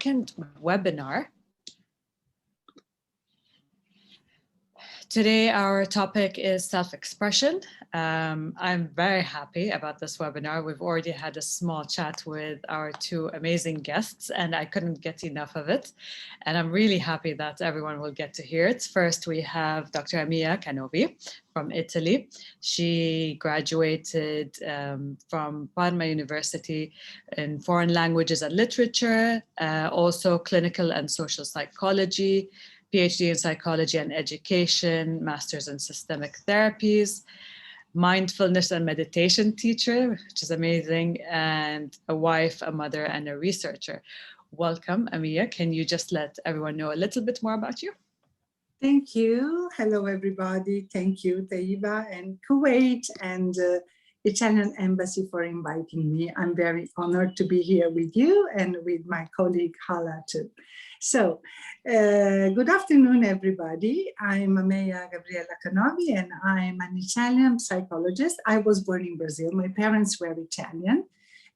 second webinar. Today, our topic is self-expression. I'm very happy about this webinar. We've already had a small chat with our two amazing guests, and I couldn't get enough of it. And I'm really happy that everyone will get to hear it. First, we have Dr. Amia Canovi from Italy. She graduated from Parma University in foreign languages and literature, also clinical and social psychology, PhD in psychology and education, master's in systemic therapies, mindfulness and meditation teacher, which is amazing, and a wife, a mother, and a researcher. Welcome, Amia. Can you just let everyone know a little bit more about you? Thank you. Hello, everybody. Thank you, Taiba and Kuwait and Italian Embassy for inviting me. I'm very honored to be here with you and with my colleague Hala too. So, good afternoon, everybody. I'm Amia Gabriella Canovi and I'm an Italian psychologist. I was born in Brazil. My parents were Italian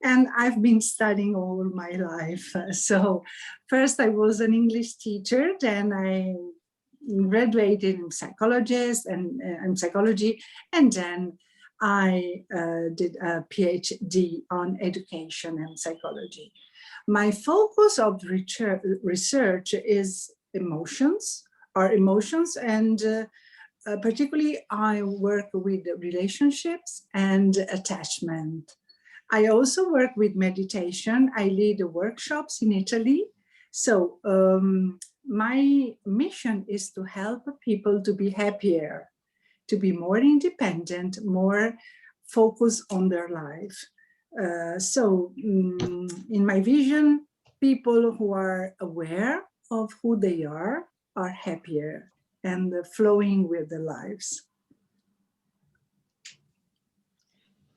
and I've been studying all my life. So first I was an English teacher, then I graduated in psychology, and then I did a PhD on education and psychology. My focus of research is emotions, and particularly I work with relationships and attachment. I also work with meditation. I lead workshops in Italy. So my mission is to help people to be happier, to be more independent, more focused on their life. In my vision, people who are aware of who they are happier and flowing with their lives.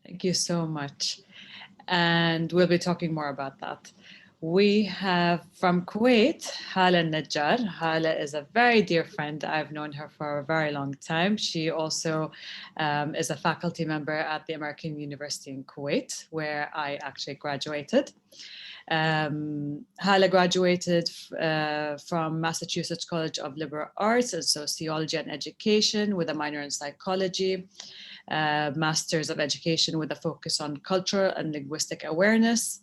Thank you so much. And we'll be talking more about that. We have from Kuwait, Hala Najjar. Hala is a very dear friend. I've known her for a very long time. She also is a faculty member at the American University in Kuwait, where I actually graduated. Hala graduated from Massachusetts College of Liberal Arts in Sociology and Education with a minor in Psychology, Masters of Education with a focus on cultural and linguistic awareness.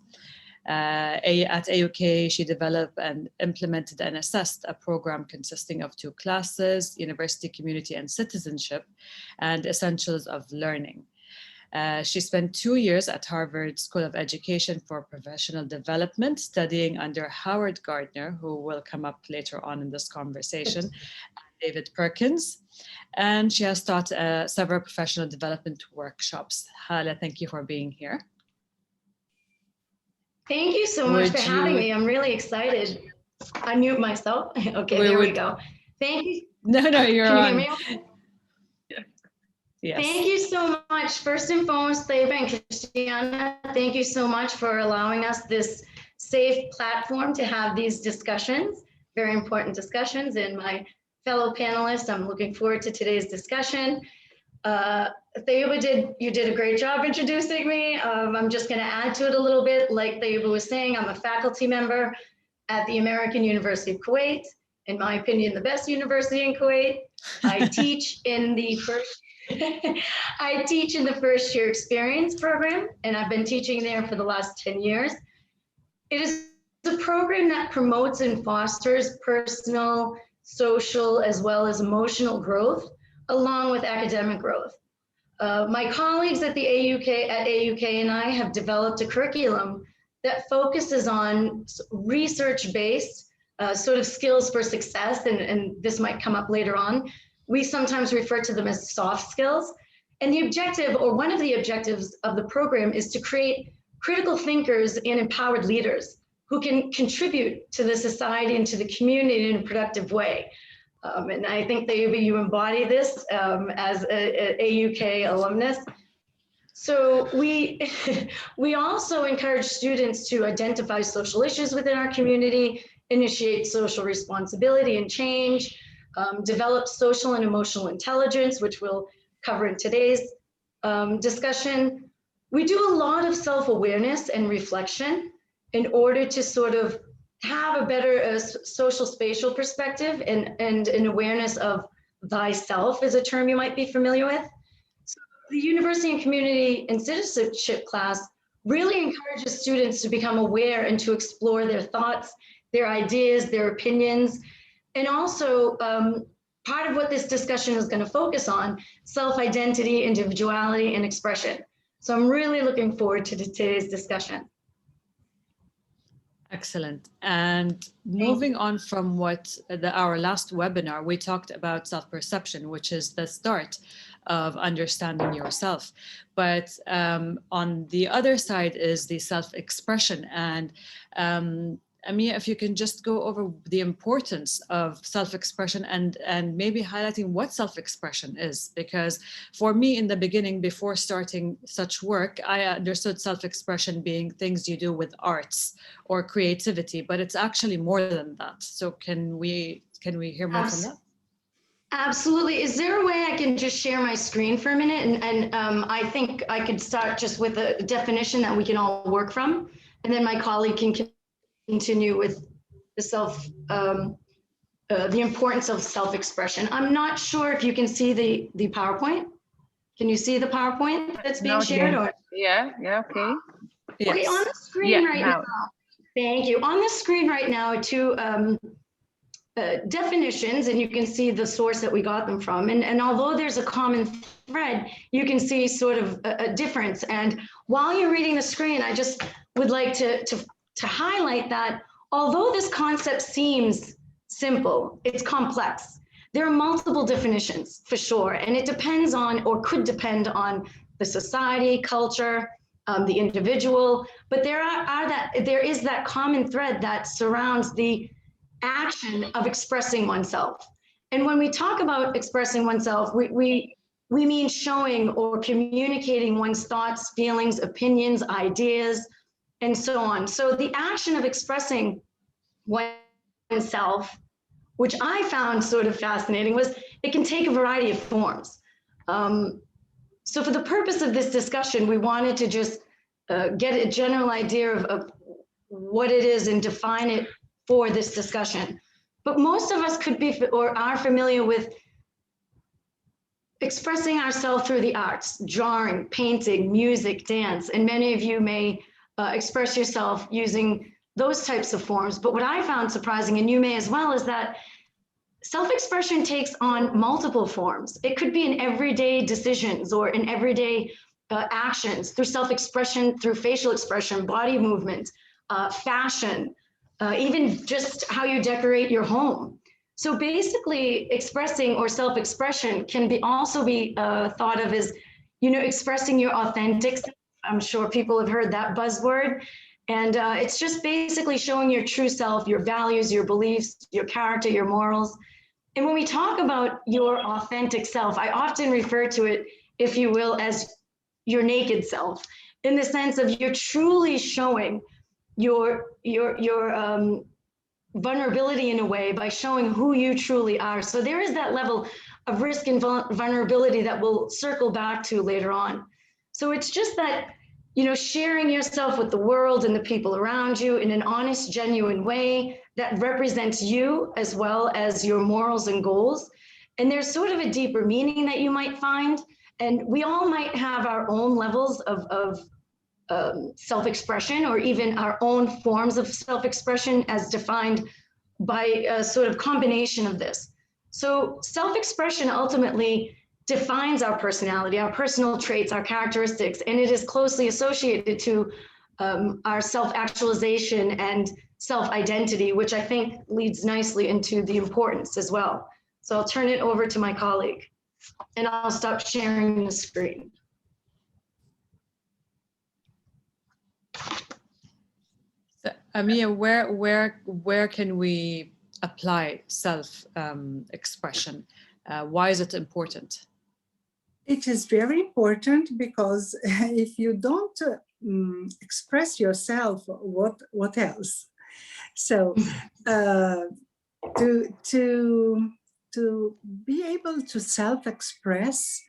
At AUK, she developed and implemented and assessed a program consisting of 2 classes, University Community and Citizenship, and Essentials of Learning. She spent 2 years at Harvard School of Education for Professional Development, studying under Howard Gardner, who will come up later on in this conversation, and David Perkins. And she has taught several professional development workshops. Hala, thank you for being here. Thank you so much for having me. I'm really excited. Unmute myself. Okay, there we go. Thank you. No, you're on. Can you hear me? Yes. Thank you so much. First and foremost, Theba and Christiana, thank you so much for allowing us this safe platform to have these discussions, very important discussions. And my fellow panelists, I'm looking forward to today's discussion. Theba, you did a great job introducing me. I'm just going to add to it a little bit. Like Theba was saying, I'm a faculty member at the American University of Kuwait. In my opinion, the best university in Kuwait. I teach in the first year experience program, and I've been teaching there for the last 10 years. It is a program that promotes and fosters personal, social, as well as emotional growth, along with academic growth. My colleagues at the AUK and I have developed a curriculum that focuses on research-based sort of skills for success, and this might come up later on. We sometimes refer to them as soft skills. And the objective, or one of the objectives of the program, is to create critical thinkers and empowered leaders who can contribute to the society and to the community in a productive way. And I think that you embody this as a AUK alumnus. So we also encourage students to identify social issues within our community, initiate social responsibility and change, develop social and emotional intelligence, which we'll cover in today's discussion. We do a lot of self-awareness and reflection in order to sort of have a better social spatial perspective and an awareness of thyself is a term you might be familiar with. So the University and Community and Citizenship class really encourages students to become aware and to explore their thoughts, their ideas, their opinions, and also part of what this discussion is going to focus on, self-identity, individuality, and expression. So I'm really looking forward to today's discussion. Excellent. And moving on from our last webinar, we talked about self-perception, which is the start of understanding yourself. But on the other side is the self-expression. And Amia, if you can just go over the importance of self-expression and maybe highlighting what self-expression is, because for me in the beginning, before starting such work, I understood self-expression being things you do with arts or creativity, but it's actually more than that. So can we hear more from that? Absolutely. Is there a way I can just share my screen for a minute? And I think I could start just with a definition that we can all work from, and then my colleague can continue with the the importance of self-expression. I'm not sure if you can see the PowerPoint. Can you see the PowerPoint that's being shared? Or? Yeah, okay. Yes. Okay, on the screen now. Thank you. On the screen right now are two definitions, and you can see the source that we got them from. And although there's a common thread, you can see sort of a difference. And while you're reading the screen, I just would like to highlight that although this concept seems simple, it's complex. There are multiple definitions for sure, and it depends on, or could depend on, the society, culture, the individual, but there is that common thread that surrounds the action of expressing oneself. And when we talk about expressing oneself, we mean showing or communicating one's thoughts, feelings, opinions, ideas, and so on. So the action of expressing oneself, which I found sort of fascinating, was it can take a variety of forms. So for the purpose of this discussion, we wanted to just get a general idea of what it is and define it for this discussion. But most of us could be or are familiar with expressing ourselves through the arts, drawing, painting, music, dance, and many of you may express yourself using those types of forms. But what I found surprising, and you may as well, is that self-expression takes on multiple forms. It could be in everyday decisions or in everyday actions, through self-expression, through facial expression, body movement, fashion, even just how you decorate your home. So basically, expressing or self-expression can also be thought of as, expressing your authentic self. I'm sure people have heard that buzzword. And it's just basically showing your true self, your values, your beliefs, your character, your morals. And when we talk about your authentic self, I often refer to it, if you will, as your naked self, in the sense of you're truly showing your vulnerability in a way by showing who you truly are. So there is that level of risk and vulnerability that we'll circle back to later on. So it's just that, sharing yourself with the world and the people around you in an honest, genuine way that represents you as well as your morals and goals. And there's sort of a deeper meaning that you might find. And we all might have our own levels of self-expression, or even our own forms of self-expression as defined by a sort of combination of this. So self-expression ultimately defines our personality, our personal traits, our characteristics, and it is closely associated to our self-actualization and self-identity, which I think leads nicely into the importance as well. So I'll turn it over to my colleague, and I'll stop sharing the screen. So, Amia, where can we apply self-expression? Why is it important? It is very important because if you don't express yourself, what else? So to be able to self-express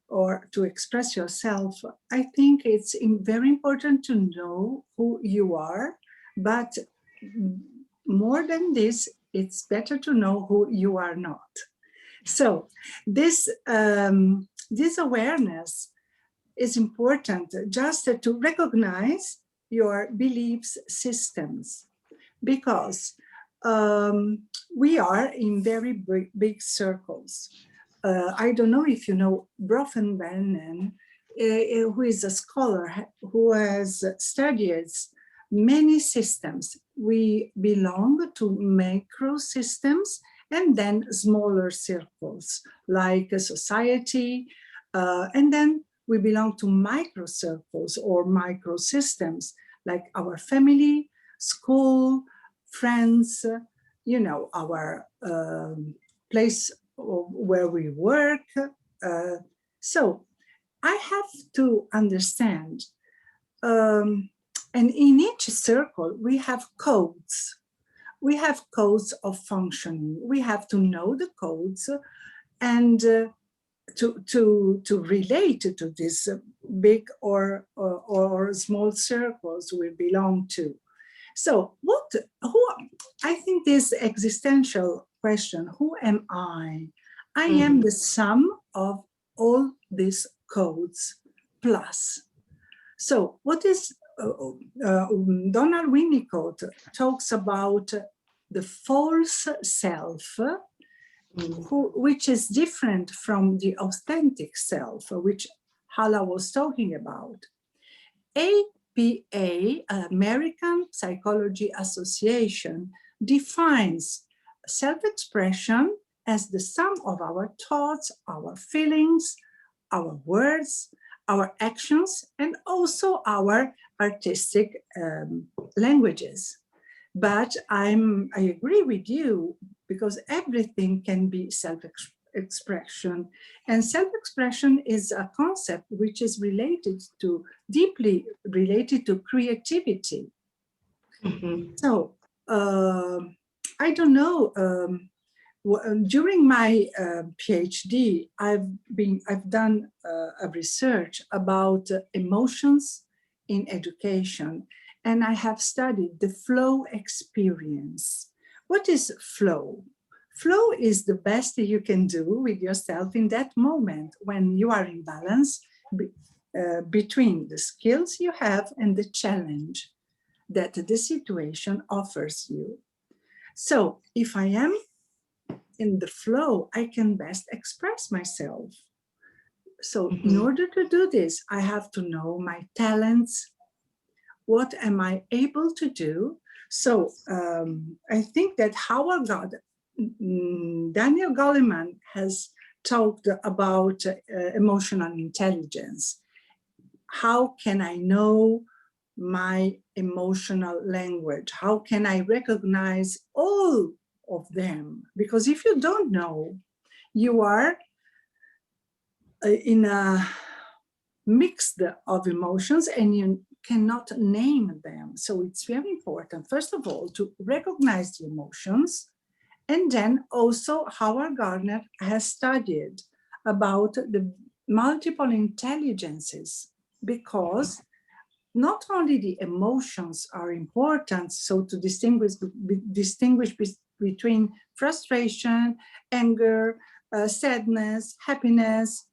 or to express yourself, I think it's very important to know who you are, but more than this, it's better to know who you are not. So this awareness is important, just to recognize your beliefs systems, because we are in very big circles. I don't know if you know Bronfenbrenner, who is a scholar who has studied many systems. We belong to macro systems and then smaller circles like a society, and then we belong to micro circles or micro systems like our family, school, friends, you know, our place where we work. So I have to understand, and in each circle we have codes. We have codes of functioning. We have to know the codes and to relate to these big or small circles we belong to. So I think this existential question, who am I? I am the sum of all these codes plus. So what is, Donald Winnicott talks about the false self, which is different from the authentic self, which Hala was talking about. APA, American Psychology Association, defines self-expression as the sum of our thoughts, our feelings, our words, our actions, and also our artistic languages. But I agree with you, because everything can be self-expression. And self-expression is a concept which is deeply related to creativity. So I don't know, during my PhD, I've done a research about emotions in education, and I have studied the flow experience. What is flow? Flow is the best you can do with yourself in that moment when you are in balance between the skills you have and the challenge that the situation offers you. So if I am in the flow, I can best express myself. So in order to do this, I have to know my talents. What am I able to do? So I think that Daniel Goleman has talked about emotional intelligence. How can I know my emotional language? How can I recognize all of them? Because if you don't know, you are in a mix of emotions and you cannot name them. So it's very important, first of all, to recognize the emotions. And then also Howard Gardner has studied about the multiple intelligences, because not only the emotions are important, so to distinguish between frustration, anger, sadness, happiness,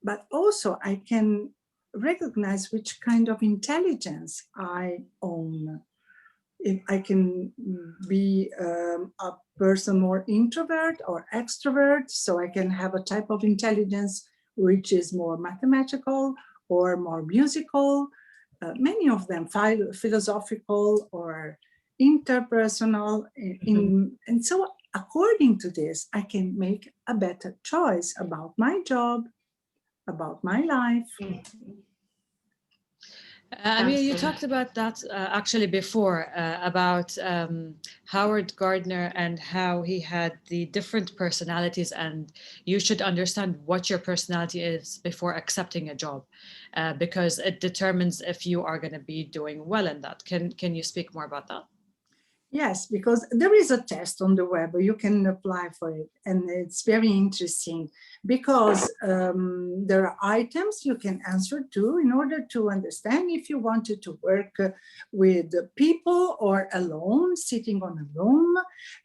but also I can recognize which kind of intelligence I own. If I can be a person more introvert or extrovert, so I can have a type of intelligence which is more mathematical or more musical, many of them philosophical or interpersonal. And so according to this, I can make a better choice about my job, about my life. I mean, you talked about that actually before, about Howard Gardner and how he had the different personalities, and you should understand what your personality is before accepting a job, because it determines if you are going to be doing well in that. Can you speak more about that? Yes, because there is a test on the web. You can apply for it, and it's very interesting because there are items you can answer to in order to understand if you wanted to work with people or alone, sitting on a room.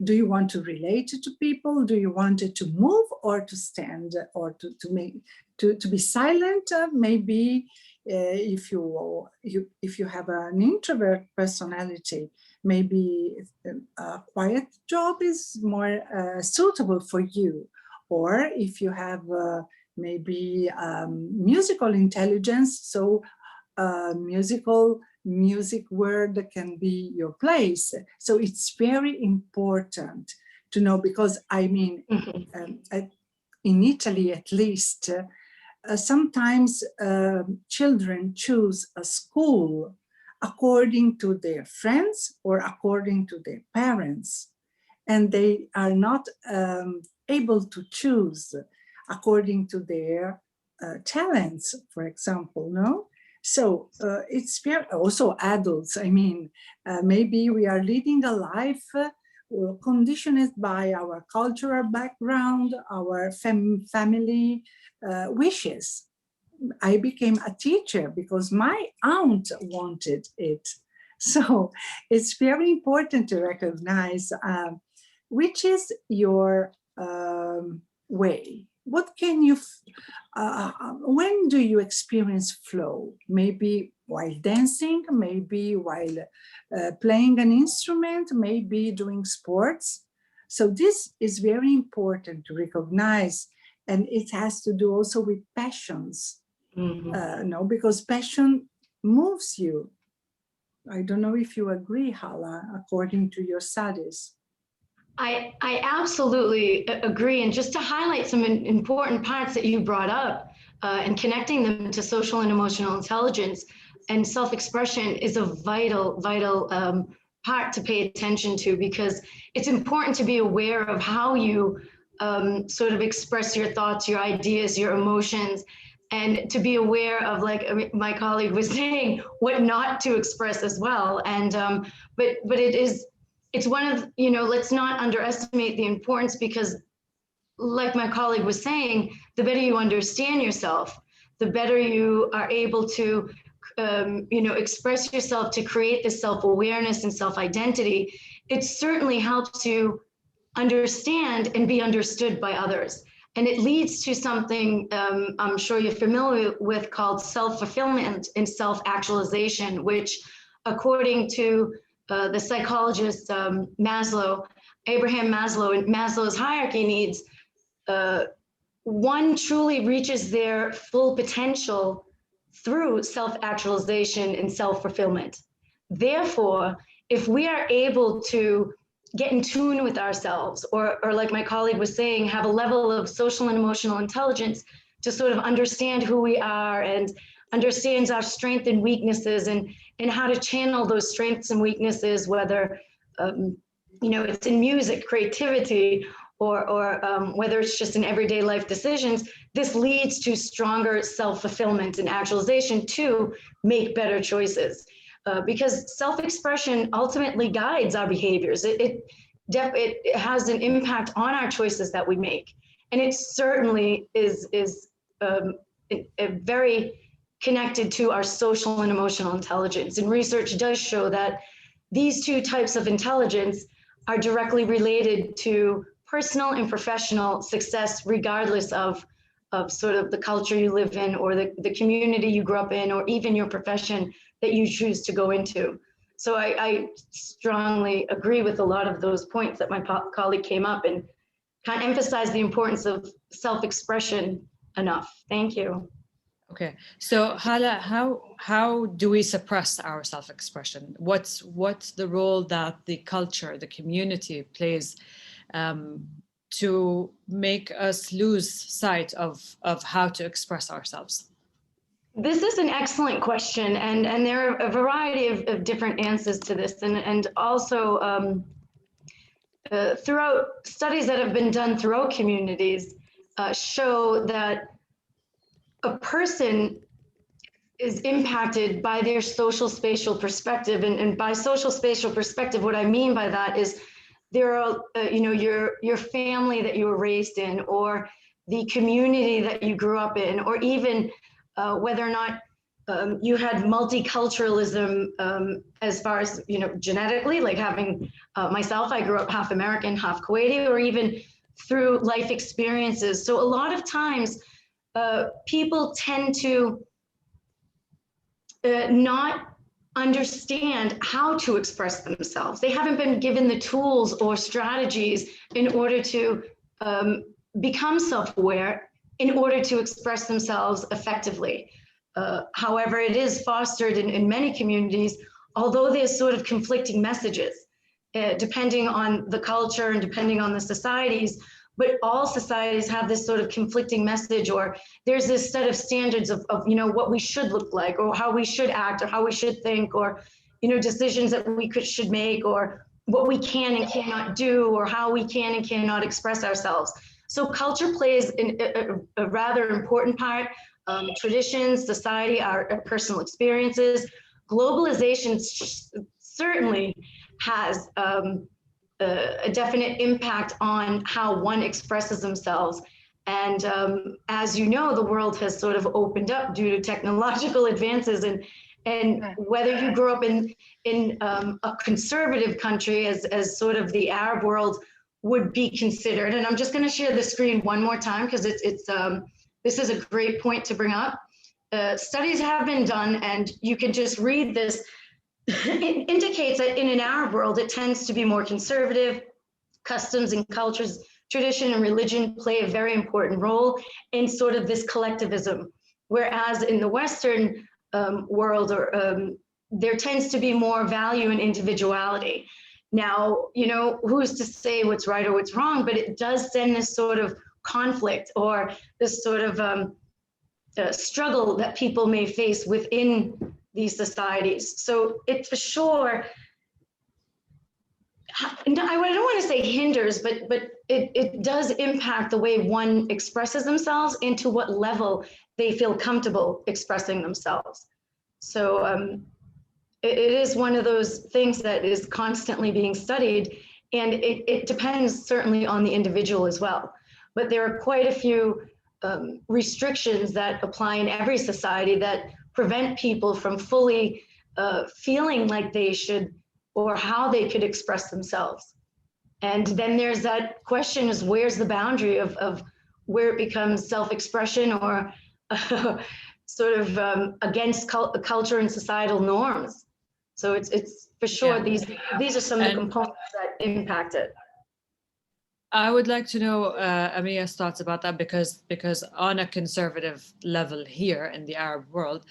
Do you want to relate to people? Do you want to move or to stand or to be silent? Maybe if you have an introvert personality, maybe a quiet job is more suitable for you. Or if you have maybe musical intelligence, so music word can be your place. So it's very important to know, because I mean, in Italy at least, sometimes children choose a school according to their friends or according to their parents, and they are not able to choose according to their talents, for example, no? So it's very, also adults, I mean, maybe we are leading a life conditioned by our cultural background, our family wishes. I became a teacher because my aunt wanted it. So it's very important to recognize which is your way. What can you, when do you experience flow? Maybe while dancing, maybe while playing an instrument, maybe doing sports. So this is very important to recognize, and it has to do also with passions. No, because passion moves you. I don't know if you agree, Hala, according to your studies. I absolutely agree. And just to highlight some important parts that you brought up and connecting them to social and emotional intelligence and self-expression is a vital part to pay attention to, because it's important to be aware of how you sort of express your thoughts, your ideas, your emotions, and to be aware of, like my colleague was saying, what not to express as well. And but it's one of, let's not underestimate the importance, because like my colleague was saying, the better you understand yourself, the better you are able to express yourself, to create this self-awareness and self-identity. It certainly helps you understand and be understood by others. And it leads to something I'm sure you're familiar with, called self-fulfillment and self-actualization, which according to the psychologist Maslow, Abraham Maslow, and Maslow's hierarchy needs, one truly reaches their full potential through self-actualization and self-fulfillment. Therefore, if we are able to get in tune with ourselves, or like my colleague was saying, have a level of social and emotional intelligence to sort of understand who we are and understands our strengths and weaknesses, and how to channel those strengths and weaknesses, whether it's in music, creativity, or whether it's just in everyday life decisions. This leads to stronger self-fulfillment and actualization to make better choices. Because self-expression ultimately guides our behaviors. It has an impact on our choices that we make. And it certainly is very connected to our social and emotional intelligence. And research does show that these two types of intelligence are directly related to personal and professional success, regardless of sort of the culture you live in, or the community you grew up in, or even your profession that you choose to go into. So I strongly agree with a lot of those points that my colleague came up and kind of emphasized the importance of self-expression enough. Thank you. Okay, so Hala, how do we suppress our self-expression? What's the role that the culture, the community plays to make us lose sight of how to express ourselves? This is an excellent question, and there are a variety of different answers to this, and also throughout studies that have been done throughout communities show that a person, is impacted by their social spatial perspective. And by social spatial perspective, what I mean by that is there are, your family that you were raised in, or the community that you grew up in, or even whether or not you had multiculturalism as far as, genetically, like having myself, I grew up half American, half Kuwaiti, or even through life experiences. So a lot of times people tend to not understand how to express themselves. They haven't been given the tools or strategies in order to become self-aware, in order to express themselves effectively. However, it is fostered in many communities, although there's sort of conflicting messages, depending on the culture and depending on the societies. But all societies have this sort of conflicting message, or there's this set of standards of what we should look like, or how we should act, or how we should think, or decisions that we should make, or what we can and cannot do, or how we can and cannot express ourselves. So culture plays a rather important part. Traditions, society, our personal experiences. Globalization certainly has a definite impact on how one expresses themselves. And as you know, the world has sort of opened up due to technological advances, and whether you grew up in a conservative country as sort of the Arab world would be considered. And I'm just going to share the screen one more time because this is a great point to bring up. Studies have been done, and you can just read this. It indicates that in an Arab world, it tends to be more conservative. Customs and cultures, tradition and religion play a very important role in sort of this collectivism. Whereas in the Western world, there tends to be more value in individuality. Now, who's to say what's right or what's wrong, but it does send this sort of conflict, or this sort of struggle that people may face within these societies. So it for sure, I don't want to say hinders, but it does impact the way one expresses themselves, into what level they feel comfortable expressing themselves. So it is one of those things that is constantly being studied, and it depends certainly on the individual as well. But there are quite a few restrictions that apply in every society that prevent people from fully feeling like they should, or how they could express themselves. And then there's that question is, where's the boundary of where it becomes self-expression, or sort of against culture and societal norms. So it's for sure, these are some of the components that impact it. I would like to know Amia's thoughts about that, because on a conservative level here in the Arab world,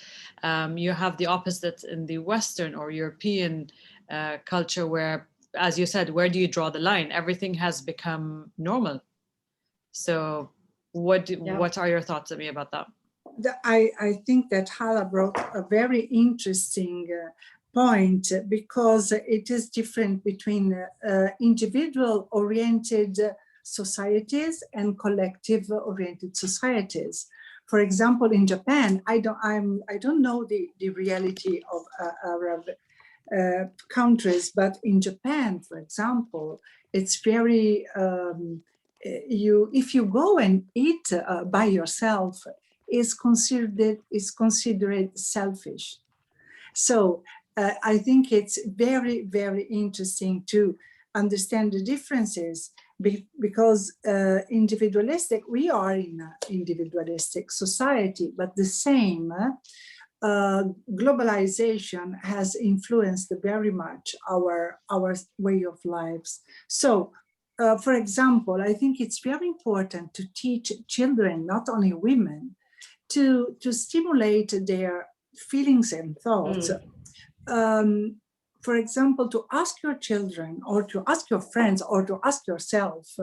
you have the opposite in the Western or European culture, where, as you said, where do you draw the line? Everything has become normal. So what are your thoughts, Amia, about that? I think that Hala brought a very interesting point, because it is different between individual-oriented societies and collective-oriented societies. For example, in Japan, I don't know the reality of Arab countries, but in Japan, for example, it's very if you go and eat by yourself, is considered selfish. So I think it's very, very interesting to understand the differences, because individualistic, we are in an individualistic society, but the same globalization has influenced very much our way of lives. So for example, I think it's very important to teach children, not only women, to stimulate their feelings and thoughts. For example, to ask your children, or to ask your friends, or to ask yourself,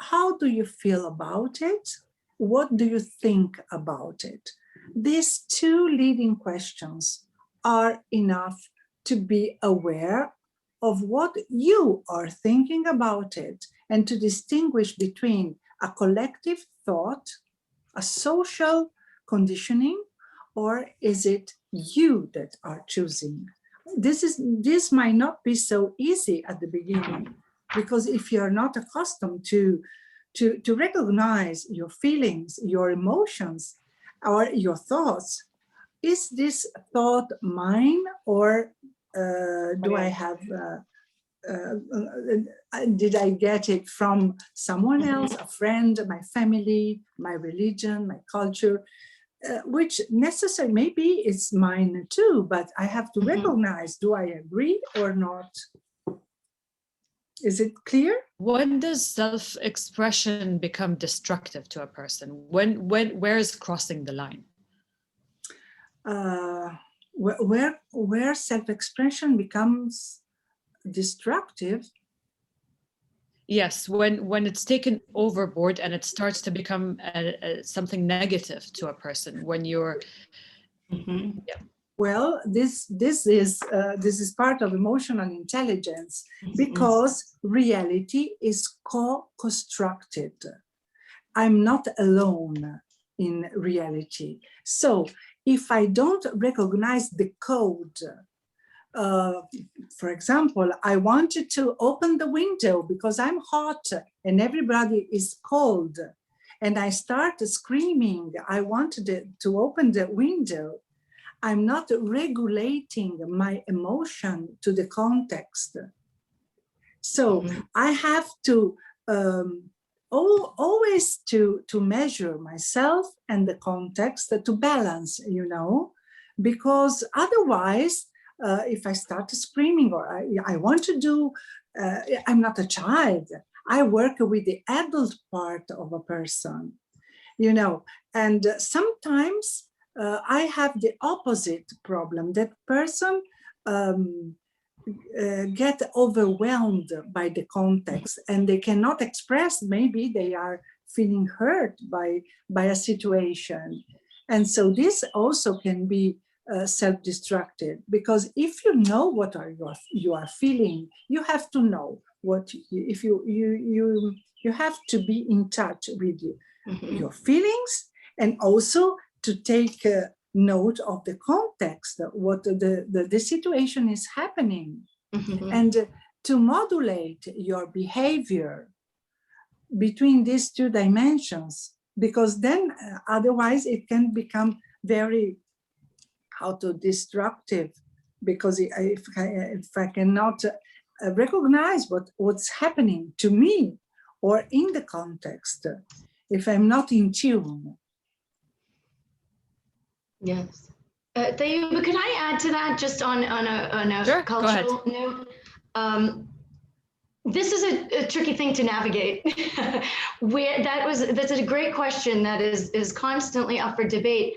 how do you feel about it? What do you think about it? These two leading questions are enough to be aware of what you are thinking about it, and to distinguish between a collective thought, a social conditioning, or is it you that are choosing? This might not be so easy at the beginning, because if you're not accustomed to recognize your feelings, your emotions, or your thoughts, is this thought mine, or do I have did I get it from someone else, a friend, my family, my religion, my culture, which necessarily maybe it's mine too, but I have to recognize, do I agree or not? Is it clear? When does self-expression become destructive to a person? Where is crossing the line? Where self-expression becomes destructive? Yes, when it's taken overboard and it starts to become something negative to a person. When you're, yeah. Well, this is part of emotional intelligence, because reality is co-constructed. I'm not alone in reality. So if I don't recognize the code, for example, I wanted to open the window because I'm hot and everybody is cold, and I started screaming, I wanted to open the window. I'm not regulating my emotion to the context. So I have to always to measure myself and the context to balance, because otherwise, if I start screaming or I want to do, I'm not a child. I work with the adult part of a person, and sometimes I have the opposite problem. That person get overwhelmed by the context and they cannot express, maybe they are feeling hurt by a situation. And so this also can be self-destructive, because if you know what you are feeling, you have to know what if you have to be in touch with your feelings, and also to take note of the context, what the situation is happening, and to modulate your behavior between these two dimensions, because then otherwise it can become very destructive, because if I cannot recognize what's happening to me or in the context, if I'm not in tune. Yes. Thayuba, could I add to that, just on a Sure, cultural note? This is a tricky thing to navigate. That's a great question that is constantly up for debate,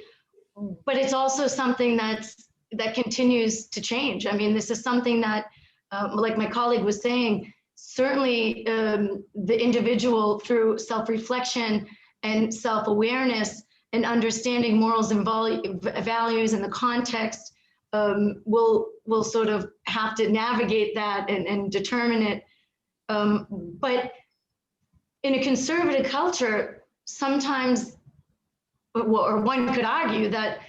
but it's also something that continues to change. I mean, this is something that, like my colleague was saying, certainly the individual, through self-reflection and self-awareness and understanding morals and values in the context, will sort of have to navigate that and determine it. But in a conservative culture, sometimes, or one could argue that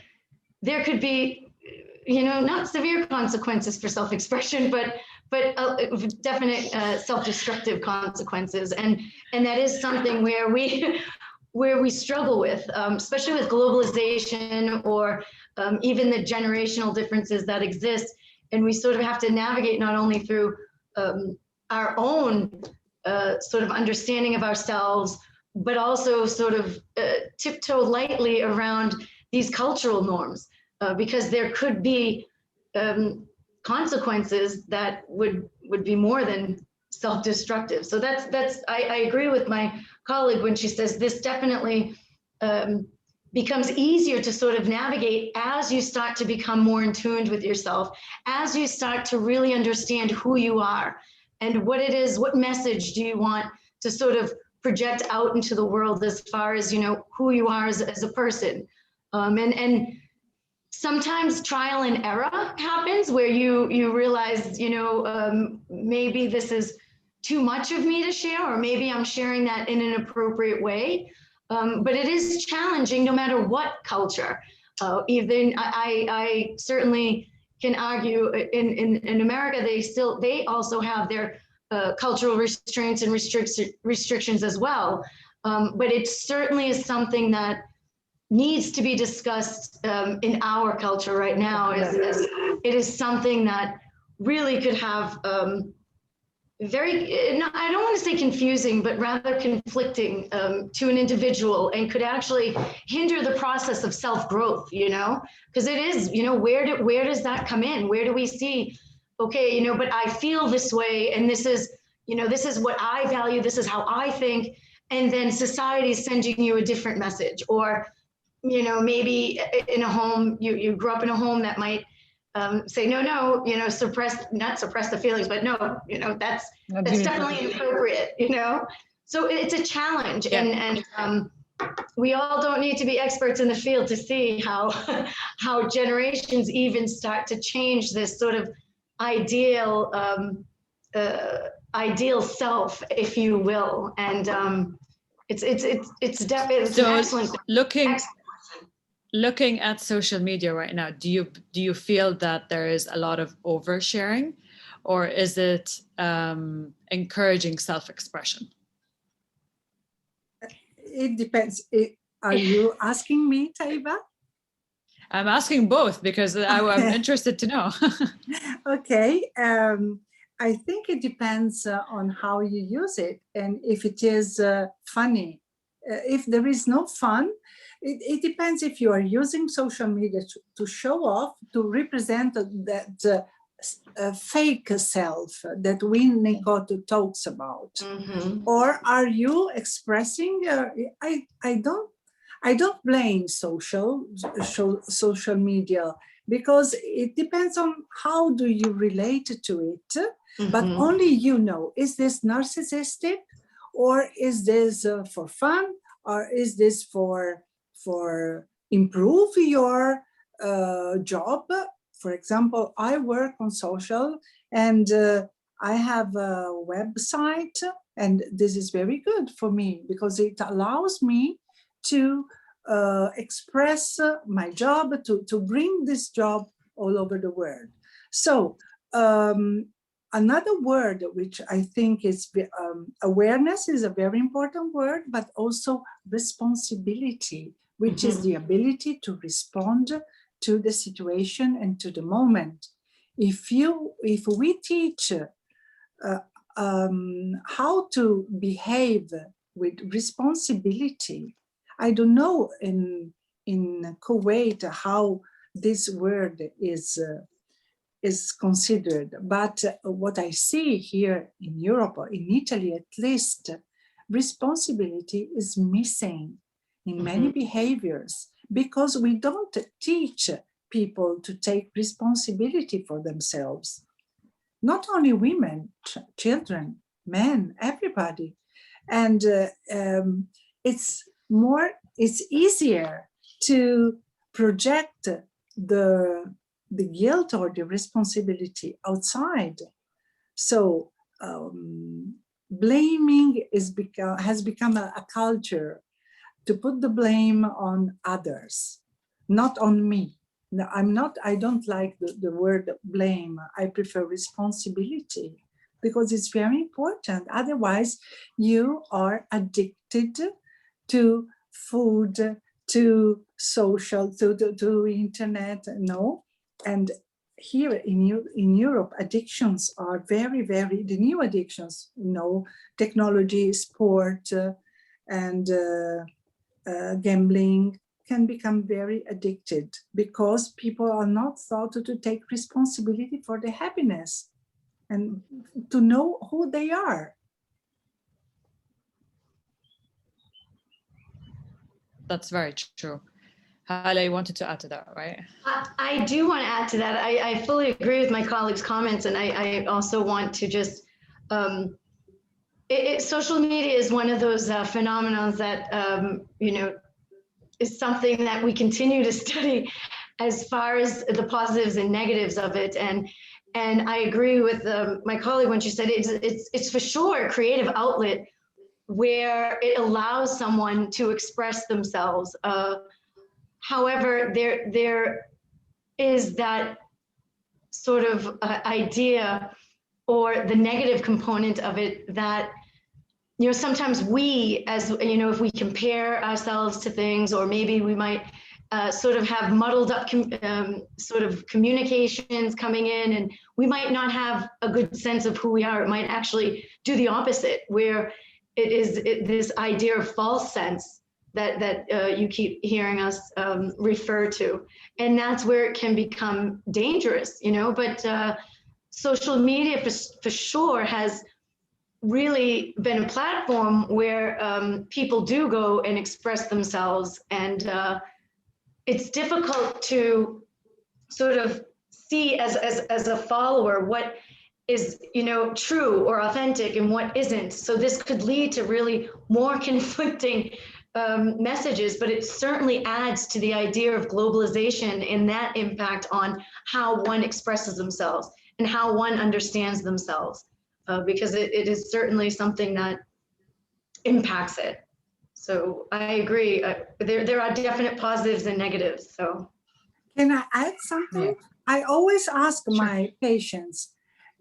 there could be, not severe consequences for self-expression, but definite self-destructive consequences, and that is something where we struggle with, especially with globalization, or even the generational differences that exist, and we sort of have to navigate not only through our own sort of understanding of ourselves, but also sort of tiptoe lightly around these cultural norms, because there could be consequences that would be more than self-destructive. So I agree with my colleague when she says this definitely becomes easier to sort of navigate as you start to become more in tune with yourself, as you start to really understand who you are and what it is, what message do you want to sort of project out into the world, as far as, who you are as a person. And sometimes trial and error happens where you realize, maybe this is too much of me to share, or maybe I'm sharing that in an appropriate way. But it is challenging no matter what culture. Even I certainly can argue in America, they also have their cultural restraints and restrictions as well. But it certainly is something that needs to be discussed in our culture right now. As it is something that really could have I don't want to say confusing, but rather conflicting to an individual, and could actually hinder the process of self-growth, because it is, where does that come in? Where do we see, okay, but I feel this way, and this is, this is what I value, this is how I think, and then society is sending you a different message. Or, maybe in a home, you grew up in a home that might say, no, not suppress the feelings, but no, that's definitely inappropriate, So it's a challenge. Yeah. And we all don't need to be experts in the field to see how generations even start to change this sort of ideal self, if you will. And it's definitely so an excellent looking at social media right now, do you feel that there is a lot of oversharing, or is it encouraging self-expression? It depends. Are you asking me, Taiba? I'm asking both because I'm interested to know. Okay. I think it depends on how you use it, and if it is funny. If there is no fun, it depends if you are using social media to show off, to represent that fake self that Winnicott talks about. Mm-hmm. Or are you expressing? I don't blame social media, because it depends on how do you relate to it. Mm-hmm. But only is this narcissistic, or is this for fun, or is this for improve your job? For example, I work on social, and I have a website, and this is very good for me because it allows me to express my job, to bring this job all over the world. So another word which I think is awareness is a very important word, but also responsibility, which is the ability to respond to the situation and to the moment. If we teach how to behave with responsibility, I don't know in Kuwait how this word is considered, but what I see here in Europe, or in Italy at least, responsibility is missing in many behaviors, because we don't teach people to take responsibility for themselves. Not only women, children, men, everybody. And it's easier to project the guilt or the responsibility outside. So blaming has become a culture, to put the blame on others, not on me. No, I don't like the word blame. I prefer responsibility, because it's very important. Otherwise, you are addicted to food, to social, to internet, no? And here in Europe, addictions are very, very, the new addictions, technology, sport, and gambling can become very addicted, because people are not thought to take responsibility for their happiness and to know who they are. That's very true. Hala, you wanted to add to that, right? I do want to add to that. I fully agree with my colleagues' comments, and I also want to just, social media is one of those phenomena that, is something that we continue to study as far as the positives and negatives of it. And I agree with my colleague when she said it's for sure a creative outlet where it allows someone to express themselves. However, there is that sort of idea or the negative component of it that, you know, sometimes we, as you know, if we compare ourselves to things, or maybe we might sort of have muddled up sort of communications coming in, and we might not have a good sense of who we are. It might actually do the opposite, where it is this idea of false sense that you keep hearing us refer to. And that's where it can become dangerous, you know. But social media for sure has really been a platform where people do go and express themselves, and it's difficult to sort of see as a follower what is, you know, true or authentic and what isn't. So this could lead to really more conflicting messages, but it certainly adds to the idea of globalization and that impact on how one expresses themselves and how one understands themselves, because it is certainly something that impacts it. So I agree. There are definite positives and negatives. So can I add something? Yeah. I always ask my patients,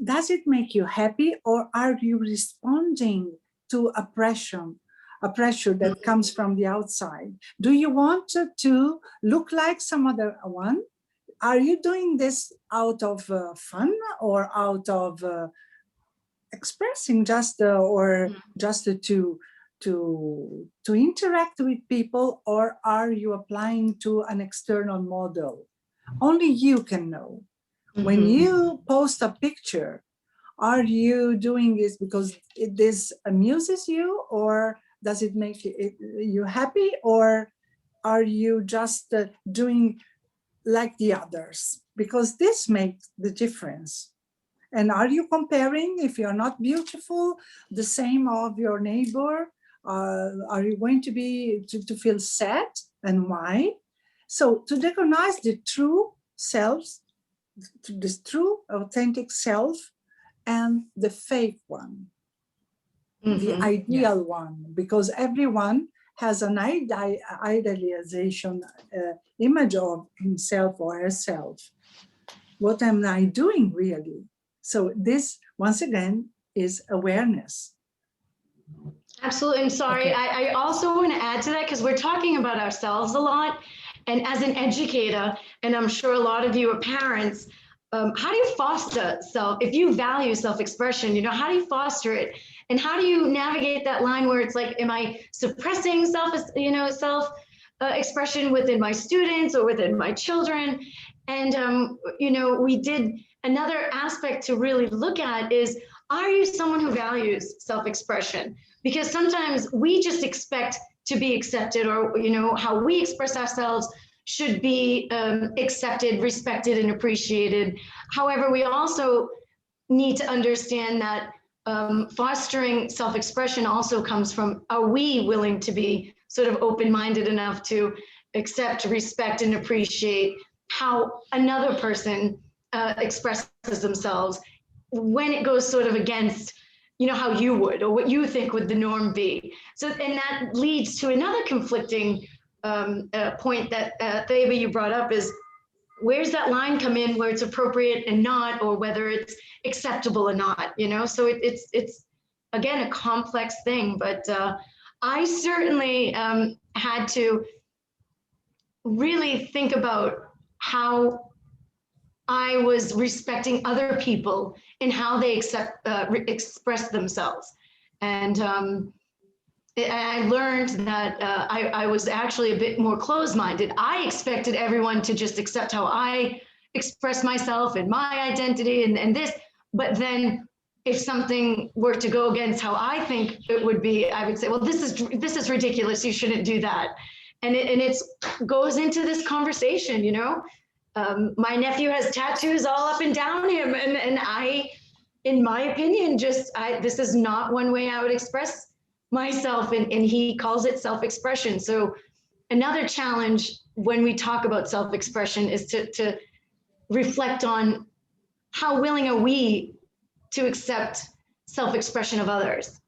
does it make you happy, or are you responding to a pressure that comes from the outside? Do you want to look like some other one? Are you doing this out of fun, or out of expressing just or just to interact with people, or are you applying to an external model? Only you can know. When you post a picture, are you doing this because this amuses you, or does it make you happy, or are you just doing like the others? Because this makes the difference. And are you comparing, if you're not beautiful, the same of your neighbor? Are you going to be to feel sad, and why? So to recognize the true selves, this true authentic self, and the fake one, the ideal one, because everyone has an idealization image of himself or herself. What am I doing really? So this, once again, is awareness. Absolutely. And sorry, I also want to add to that, because we're talking about ourselves a lot. And as an educator, and I'm sure a lot of you are parents, how do you foster if you value self-expression, you know, how do you foster it? And how do you navigate that line where it's like, am I suppressing self-expression within my students or within my children? And, you know, we did another aspect to really look at is, are you someone who values self-expression? Because sometimes we just expect to be accepted, or, you know, how we express ourselves should be accepted, respected, and appreciated. However, we also need to understand that fostering self-expression also comes from, are we willing to be sort of open-minded enough to accept, respect, and appreciate how another person expresses themselves when it goes sort of against, you know, how you would, or what you think would the norm be. So, and that leads to another conflicting point that Theba, you brought up, is where's that line come in where it's appropriate and not, or whether it's acceptable or not, you know? So it's again, a complex thing, but I certainly had to really think about how I was respecting other people and how they express themselves. And I learned that I was actually a bit more closed-minded. I expected everyone to just accept how I express myself and my identity and this, but then if something were to go against how I think it would be, I would say, well, this is ridiculous. You shouldn't do that. And it goes into this conversation, you know. My nephew has tattoos all up and down him, and I, in my opinion, this is not one way I would express myself, and he calls it self-expression. So another challenge when we talk about self-expression is to reflect on how willing are we to accept self-expression of others.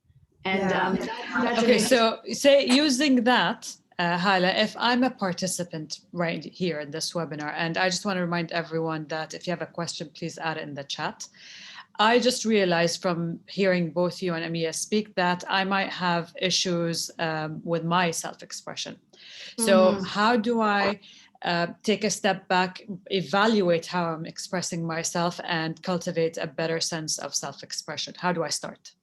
And that's okay, so say using that Hala, if I'm a participant right here in this webinar, and I just want to remind everyone that if you have a question, please add it in the chat. I just realized from hearing both you and Amia speak that I might have issues with my self-expression. So how do I take a step back, evaluate how I'm expressing myself, and cultivate a better sense of self-expression? How do I start?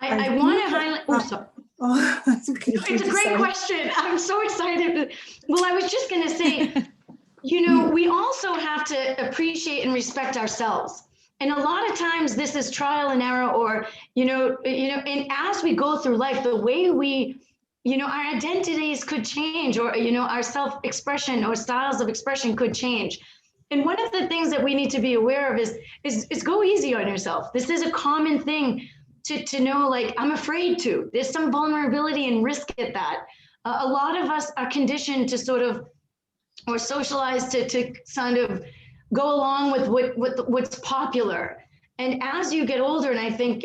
I want to highlight, oh, sorry. Oh, okay, It's a great question. I'm so excited. Well, I was just going to say, you know, we also have to appreciate and respect ourselves. And a lot of times this is trial and error, or, and as we go through life, the way we, our identities could change, or, our self-expression or styles of expression could change. And one of the things that we need to be aware of is go easy on yourself. This is a common thing to know, like, I'm afraid to. There's some vulnerability and risk at that. A lot of us are conditioned to sort of, or socialized to kind of go along with what's popular. And as you get older, and I think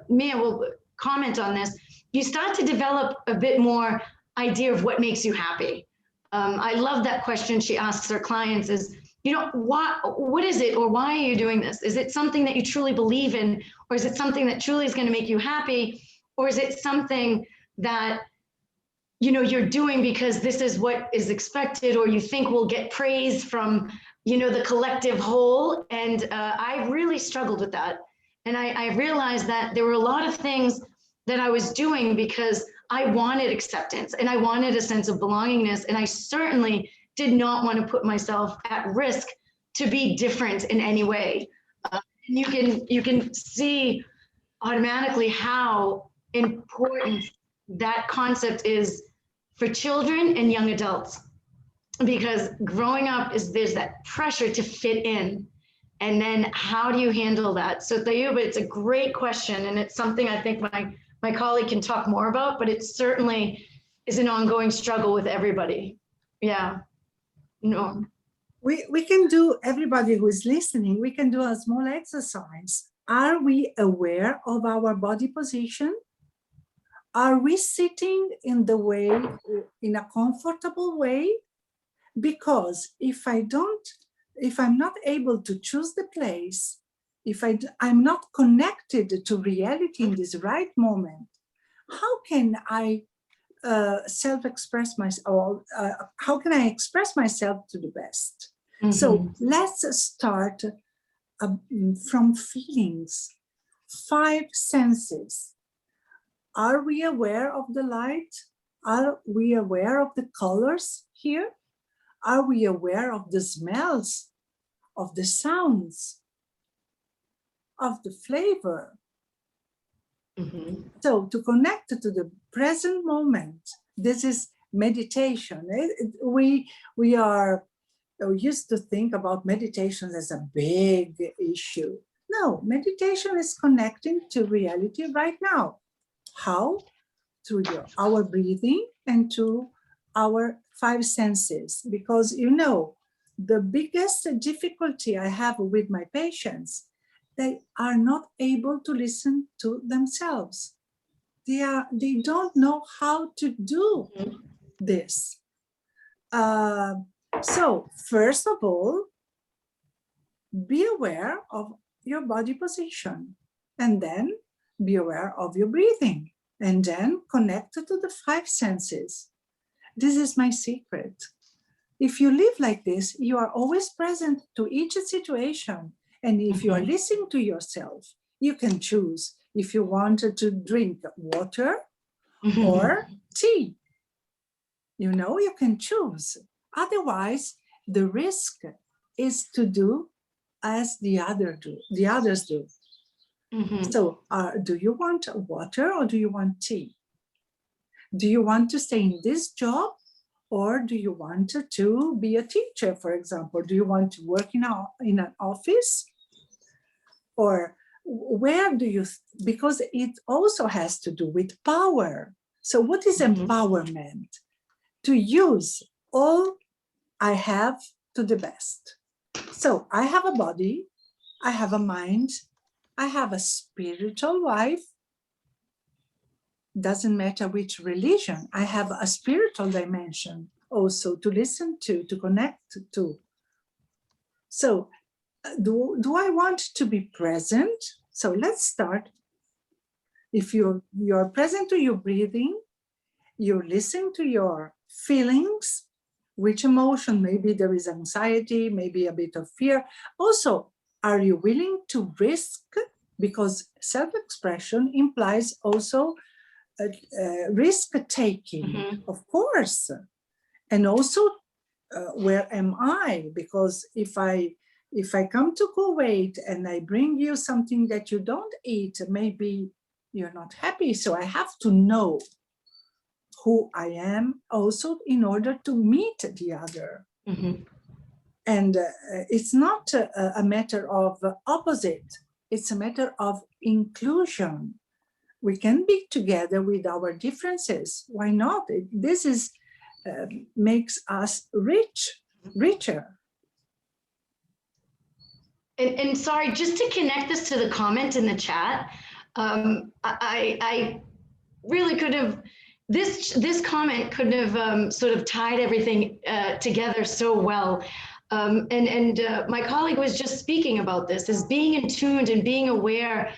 Mia will comment on this, you start to develop a bit more idea of what makes you happy. I love that question she asks her clients is, what is it, or why are you doing this? Is it something that you truly believe in, or is it something that truly is going to make you happy? Or is it something that, you're doing because this is what is expected, or you think will get praise from, the collective whole? And I really struggled with that. And I realized that there were a lot of things that I was doing because I wanted acceptance and I wanted a sense of belongingness. And I certainly did not want to put myself at risk to be different in any way. You can see automatically how important that concept is for children and young adults, because growing up there's that pressure to fit in, and then how do you handle that? So Tayuba, it's a great question, and it's something I think my colleague can talk more about, but it certainly is an ongoing struggle with everybody. Yeah. No. We can do, everybody who is listening, we can do a small exercise. Are we aware of our body position? Are we sitting in the way, in a comfortable way? Because if I'm not able to choose the place, if I'm not connected to reality in this right moment, how can I self-express myself, or how can I express myself to the best? So let's start from feelings, 5 senses. Are we aware of the light? Are we aware of the colors here? Are we aware of the smells, of the sounds, of the flavor? So to connect to the present moment, this is meditation. We are used to think about meditation as a big issue. No, meditation is connecting to reality right now. How? Through our breathing and to our 5 senses. Because the biggest difficulty I have with my patients, they are not able to listen to themselves. They don't know how to do this. So first of all, be aware of your body position, and then be aware of your breathing, and then connect to the 5 senses. This is my secret. If you live like this, you are always present to each situation. And if you are listening to yourself, you can choose if you wanted to drink water or tea. You can choose. Otherwise, the risk is to do as the others do. So do you want water or do you want tea? Do you want to stay in this job, or do you want to be a teacher, for example? Do you want to work in an office? Or where do you, because it also has to do with power. So what is empowerment? To use all I have to the best. So I have a body, I have a mind, I have a spiritual life, Doesn't matter which religion. I have a spiritual dimension also to listen to connect to. So do I want to be present? So let's start. If you're present to your breathing, you listen to your feelings, which emotion, maybe there is anxiety, maybe a bit of fear. Also, are you willing to risk? Because self-expression implies also risk-taking, of course. And also, where am I? Because if I come to Kuwait and I bring you something that you don't eat, maybe you're not happy. So I have to know who I am also in order to meet the other. And it's not a matter of opposite, it's a matter of inclusion. We can be together with our differences. Why not? This is makes us richer. And sorry, just to connect this to the comment in the chat, I really could have, this comment couldn't have sort of tied everything together so well. My colleague was just speaking about this as being in tuned and being aware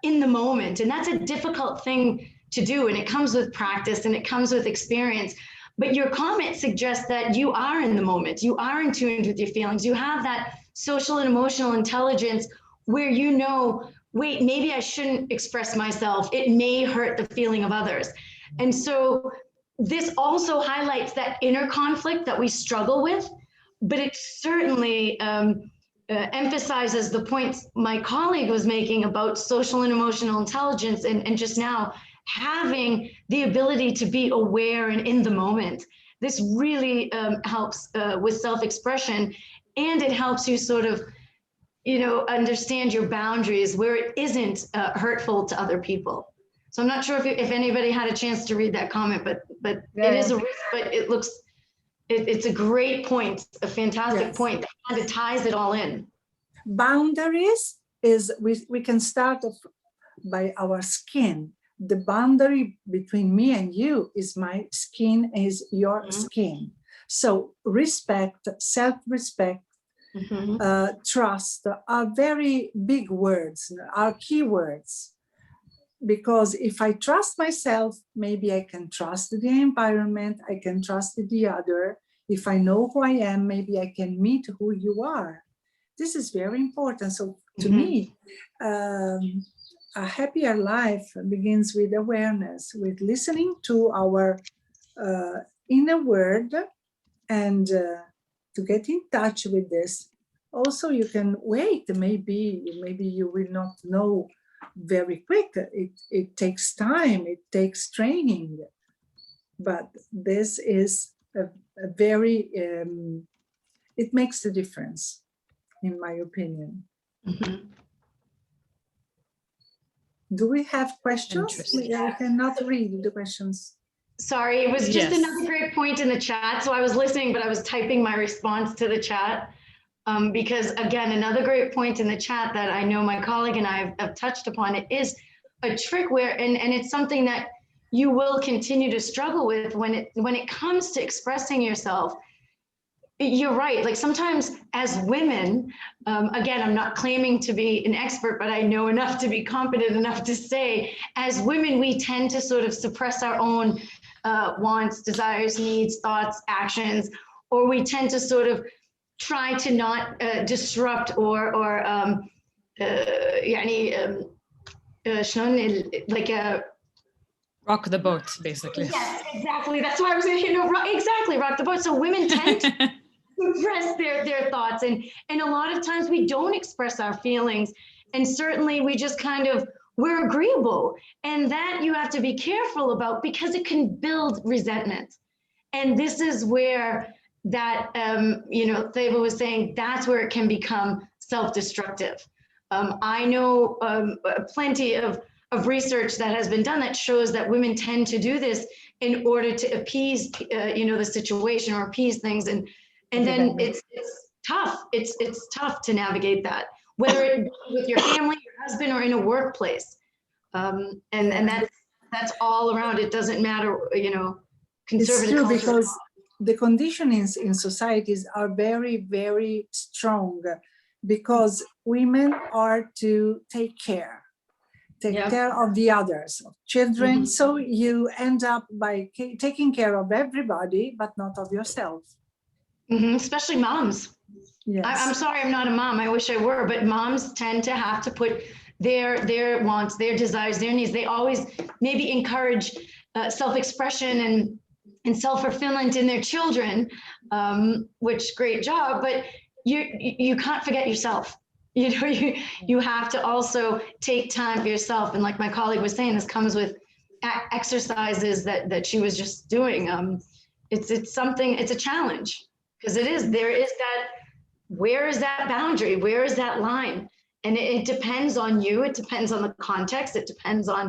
in the moment. And that's a difficult thing to do. And it comes with practice and it comes with experience. But your comment suggests that you are in the moment. You are in tune with your feelings. You have that social and emotional intelligence where you know, wait, maybe I shouldn't express myself. It may hurt the feeling of others. And so this also highlights that inner conflict that we struggle with, but it certainly emphasizes the points my colleague was making about social and emotional intelligence and just now having the ability to be aware and in the moment. This really helps with self-expression, and it helps you sort of, you know, understand your boundaries where it isn't hurtful to other people. So I'm not sure if anybody had a chance to read that comment, but yeah. It is a risk, but it looks, it's a great point, a fantastic point that kind of ties it all in. Boundaries is, we can start off by our skin. The boundary between me and you is my skin, is your skin. So respect, self-respect, trust are very big words, are key words. Because if I trust myself, maybe I can trust the environment, I can trust the other. If I know who I am, maybe I can meet who you are. This is very important. So to me, a happier life begins with awareness, with listening to our inner world and to get in touch with this. Also, you can wait, maybe you will not know very quick. It takes time, it takes training, but this is a very, it makes a difference, in my opinion. Do we have questions? I cannot read the questions. Sorry, it was just another great point in the chat. So I was listening, but I was typing my response to the chat. Because again, another great point in the chat that I know my colleague and I have touched upon, it is a trick where, and it's something that you will continue to struggle with when it comes to expressing yourself. You're right. Like sometimes as women, again, I'm not claiming to be an expert, but I know enough to be competent enough to say, as women, we tend to sort of suppress our own wants, desires, needs, thoughts, actions, or we tend to sort of try to not disrupt or rock the boat, basically. Yes, exactly. That's why I was saying, exactly, rock the boat. So women tend to suppress their thoughts, and a lot of times we don't express our feelings, and certainly we just kind of, we're agreeable, and that you have to be careful about because it can build resentment. And this is where that, Theva was saying, that's where it can become self-destructive. I know plenty of research that has been done that shows that women tend to do this in order to appease, the situation or appease things. And then it's tough. It's tough to navigate that, whether it be with your family, your husband, or in a workplace. And that's That's all around. It doesn't matter, you know, It's conservative true, culture. because the conditionings in societies are very, very strong, because women are to take care of the others, of children. Mhm. So you end up by taking care of everybody, but not of yourself. Especially moms. Yes. I'm sorry, I'm not a mom. I wish I were, but moms tend to have to put their wants, their desires, their needs. They always maybe encourage self-expression and self-fulfillment in their children, which great job, but you can't forget yourself. You know, you have to also take time for yourself. And like my colleague was saying, this comes with exercises that she was just doing. It's something, it's a challenge, because there is that, where is that boundary? Where is that line? And it depends on you. It depends on the context. It depends on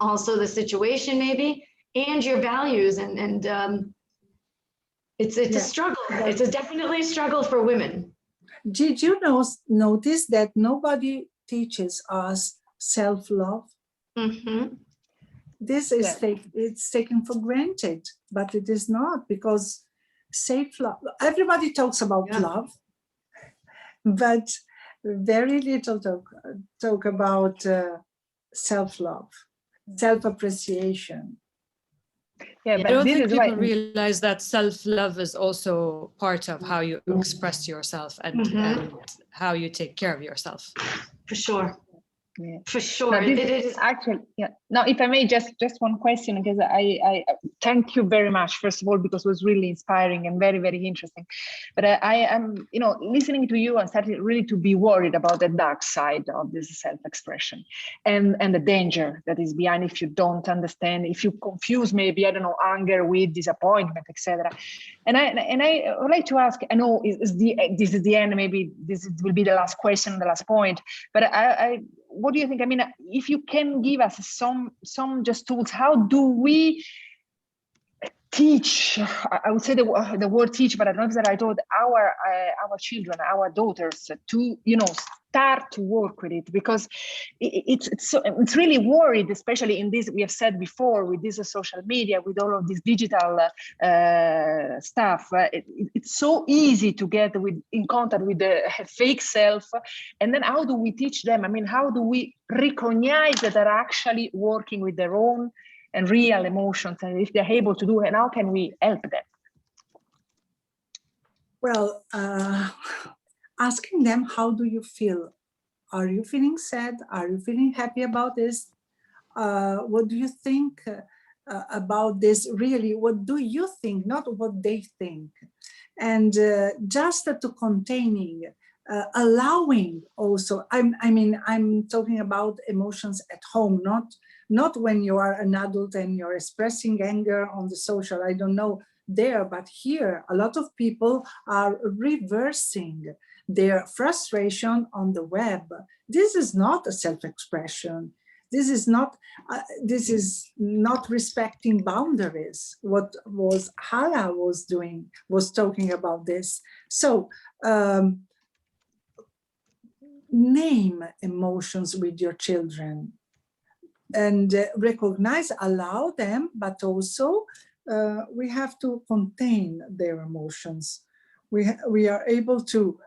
also the situation maybe, and your values. And it's a struggle. It's definitely a struggle for women. Did you notice that nobody teaches us self-love? Mm-hmm. This is it's taken for granted, but it is not, because self-love, everybody talks about love, but very little talk about self-love, self-appreciation. Yeah, but I don't think people realize that self-love is also part of how you express yourself and how you take care of yourself. For sure. Yeah. For sure. It is actually, yeah. Now, if I may, just one question, because I thank you very much, first of all, because it was really inspiring and very, very interesting. But I am, you know, listening to you, I started really to be worried about the dark side of this self-expression and the danger that is behind if you don't understand, if you confuse maybe, I don't know, anger with disappointment, etc. And I would like to ask, I know this is the end, maybe this will be the last question, the last point, but what do you think? I mean, if you can give us some just tools, how do we teach? I would say the word teach, but I don't know if that I told our children, our daughters, to, you know, start to work with it, because it's really worried, especially in this, we have said before, with this social media, with all of this digital stuff. It's so easy to get in contact with the fake self, and then how do we teach them? I mean, how do we recognize that they're actually working with their own and real emotions, and if they're able to do it, and how can we help them? Well, asking them, how do you feel? Are you feeling sad? Are you feeling happy about this? What do you think about this? Really, what do you think? Not what they think. And just to containing, allowing also, I'm talking about emotions at home, not when you are an adult and you're expressing anger on the social, I don't know, there, but here, a lot of people are reversing their frustration on the web. This is not a self-expression. This is not respecting boundaries. What was Hala was talking about this. So name emotions with your children and recognize, allow them, but also we have to contain their emotions. We are able to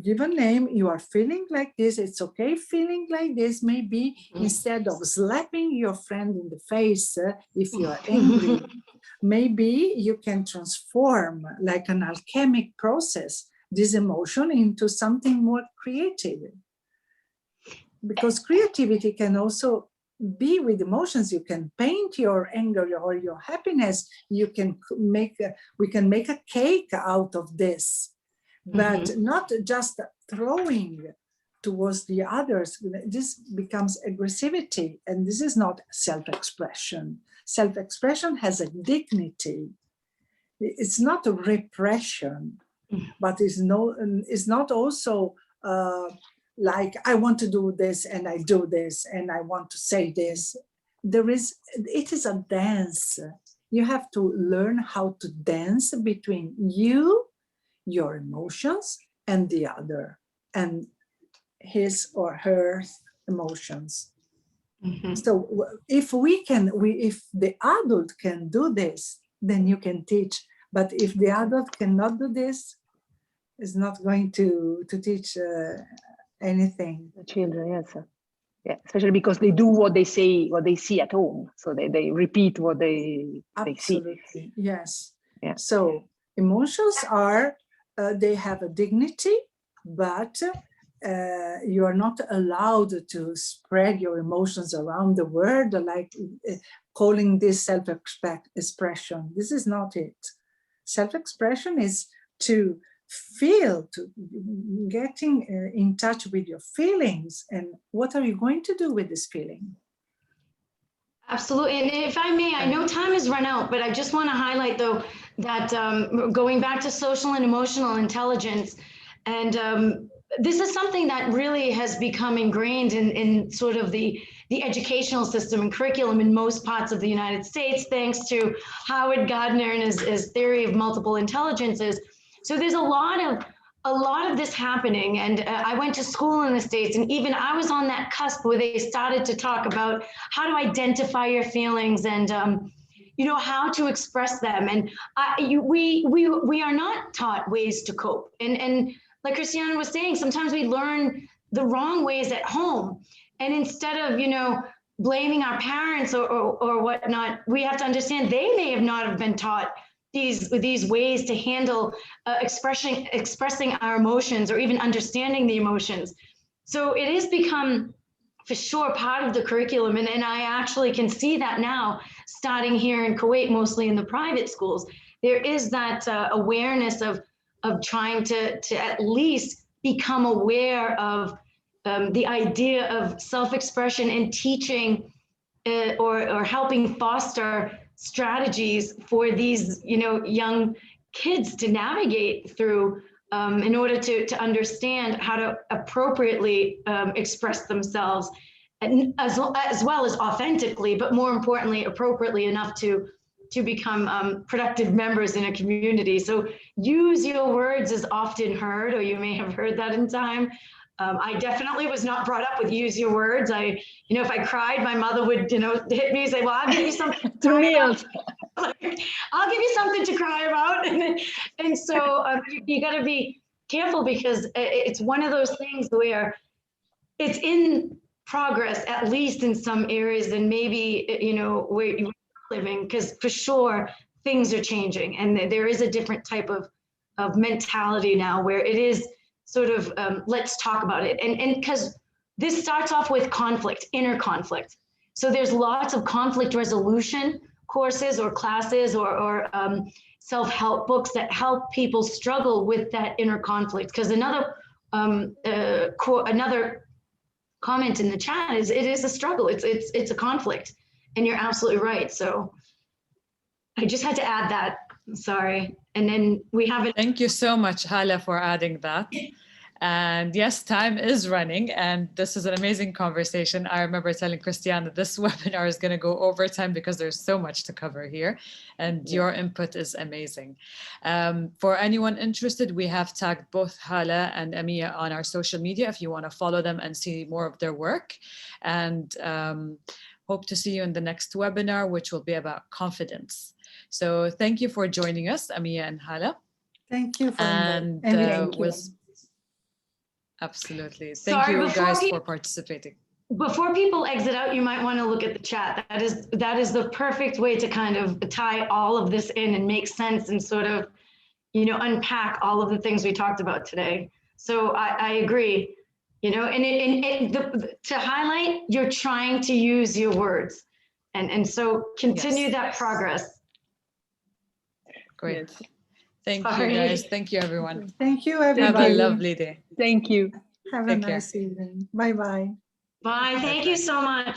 give a name. You are feeling like this. It's okay feeling like this. Maybe instead of slapping your friend in the face if you are angry, maybe you can transform, like an alchemic process, this emotion into something more creative. Because creativity can also be with emotions. You can paint your anger or your happiness. We can make a cake out of this, but not just throwing towards the others. This becomes aggressivity, and this is not self-expression. Self-expression has a dignity. It's not a repression, but it's not also like, I want to do this and I do this and I want to say this. It is a dance. You have to learn how to dance between you, your emotions, and the other, and his or her emotions. Mhm. So if the adult can do this, then you can teach. But if the adult cannot do this, it's not going to teach anything. The children, yes. Yeah, especially because they do what they see at home. So they repeat what they see. Absolutely, yes. Yeah. So emotions are, they have a dignity, but you are not allowed to spread your emotions around the world, like calling this self-expression. This is not it. Self-expression is to feel, to getting in touch with your feelings, and what are you going to do with this feeling? Absolutely. And if I may, I know time has run out, but I just want to highlight, though, that going back to social and emotional intelligence, and this is something that really has become ingrained in sort of the educational system and curriculum in most parts of the United States, thanks to Howard Gardner and his theory of multiple intelligences. So there's a lot of this happening, and I went to school in the States, and even I was on that cusp where they started to talk about how to identify your feelings and how to express them. And we are not taught ways to cope. And like Christiana was saying, sometimes we learn the wrong ways at home, and instead of blaming our parents or whatnot, we have to understand they may have not have been taught these ways to handle expressing our emotions or even understanding the emotions. So it has become, for sure, part of the curriculum. And I actually can see that now, starting here in Kuwait, mostly in the private schools. There is that awareness of trying to at least become aware of the idea of self-expression and teaching or helping foster strategies for these young kids to navigate through in order to understand how to appropriately express themselves, and as well as authentically, but more importantly appropriately enough to become productive members in a community. So use your words is often heard, or you may have heard that in time. I definitely was not brought up with use your words. If I cried, my mother would, hit me and say, well, I'll give you something to cry about. I'll give you something to cry about. And so you got to be careful, because it's one of those things where it's in progress, at least in some areas, and maybe, where you're living, because for sure things are changing, and there is a different type of mentality now where it is sort of let's talk about it, and because this starts off with conflict, inner conflict. So there's lots of conflict resolution courses or classes or self-help books that help people struggle with that inner conflict. Because another comment in the chat is it is a struggle. It's a conflict, and you're absolutely right. So I just had to add that. Sorry. And then we have it. Thank you so much, Hala, for adding that. And yes, time is running, and this is an amazing conversation. I remember telling Christiana this webinar is going to go over time because there's so much to cover here, and your input is amazing. For anyone interested, we have tagged both Hala and Amia on our social media if you want to follow them and see more of their work. And hope to see you in the next webinar, which will be about confidence. So thank you for joining us, Amia and Hala. Thank you for Absolutely. Sorry, Thank you guys for participating. Before people exit out, you might want to look at the chat. That is the perfect way to kind of tie all of this in and make sense and sort of, unpack all of the things we talked about today. So I agree, to highlight, you're trying to use your words. And so continue that progress. Great. Thank you, guys. Thank you, everyone. Thank you, everybody. Have a lovely day. Thank you. Have a nice evening. Bye-bye. Bye. Thank you so much.